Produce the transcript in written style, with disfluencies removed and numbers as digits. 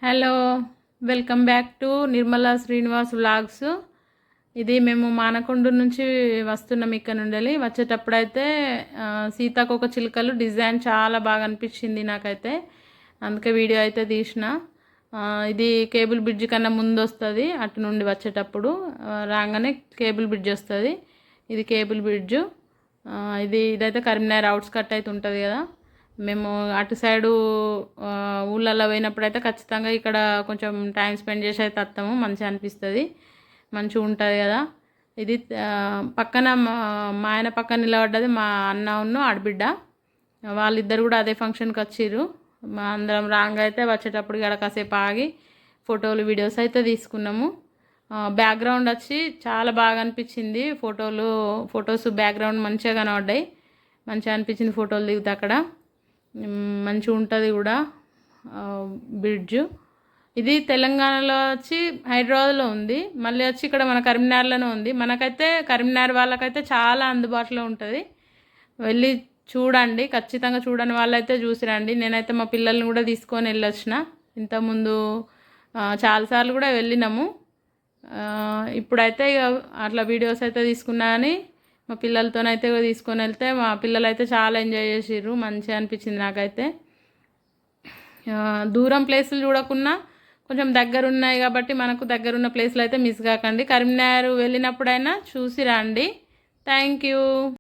Hello, welcome back to Nirmala Srinivas vlogs. ఇది మేము మానకొండ నుంచి వస్తున్నాం. ఇక్కడ నుండి వచ్చేటప్పుడు అయితే సీతాకోక చిలుకలు డిజైన్ చాలా బాగా అనిపించింది నాకైతే. అందుకే వీడియో అయితే తీసిన. ఇది కేబుల్ బ్రిడ్జ్ కన్నా ముందు వస్తుంది. అటు నుండి వచ్చేటప్పుడు రాగానే కేబుల్ బ్రిడ్జ్ వస్తుంది. ఇది కేబుల్ బ్రిడ్జ్. ఇదైతే కరీంనగర్ అవుట్స్కట్ అయితే ఉంటుంది కదా. మేము అటు సైడు ఊళ్ళల్లో పోయినప్పుడు అయితే ఖచ్చితంగా ఇక్కడ కొంచెం టైం స్పెండ్ చేసి అయితే వస్తాము. మంచిగా అనిపిస్తుంది, మంచిగా ఉంటుంది కదా. ఇది పక్కన మా ఆయన పక్కన నిలబడ్డది మా అన్న ఆడబిడ్డ. వాళ్ళిద్దరు కూడా అదే ఫంక్షన్కి వచ్చిర్రు. మా అందరం రాంగ్ అయితే వచ్చేటప్పుడు ఇక్కడ కాసేపు ఆగి ఫోటోలు వీడియోస్ అయితే తీసుకున్నాము. బ్యాక్గ్రౌండ్ వచ్చి చాలా బాగా అనిపించింది. ఫొటోస్ బ్యాక్గ్రౌండ్ మంచిగా కనబడ్డాయి. మంచిగా అనిపించింది ఫోటోలు దిగితే. అక్కడ మంచిగా ఉంటుంది కూడా బ్రిడ్జ్. ఇది తెలంగాణలో వచ్చి హైదరాబాద్లో ఉంది, మళ్ళీ వచ్చి ఇక్కడ మన కరీంనగర్లోనే ఉంది. మనకైతే కరీంనగర్ వాళ్ళకైతే చాలా అందుబాటులో ఉంటుంది. వెళ్ళి చూడండి, ఖచ్చితంగా చూడని వాళ్ళైతే చూసిరండి. నేనైతే మా పిల్లల్ని కూడా తీసుకొని వెళ్ళొచ్చిన. ఇంతకుముందు చాలాసార్లు కూడా వెళ్ళినాము. ఇప్పుడైతే ఇక అట్లా వీడియోస్ అయితే తీసుకున్నా కానీ మా పిల్లలతోనైతే తీసుకొని వెళ్తే మా పిల్లలు అయితే చాలా ఎంజాయ్ చేసిర్రు. మంచిగా అనిపించింది నాకైతే. దూరం ప్లేసులు చూడకున్నా కొంచెం దగ్గర ఉన్నాయి కాబట్టి మనకు దగ్గరున్న ప్లేసులు అయితే మిస్ కాకండి. కరీంనగర్ వెళ్ళినప్పుడైనా చూసి రండి. Thank you.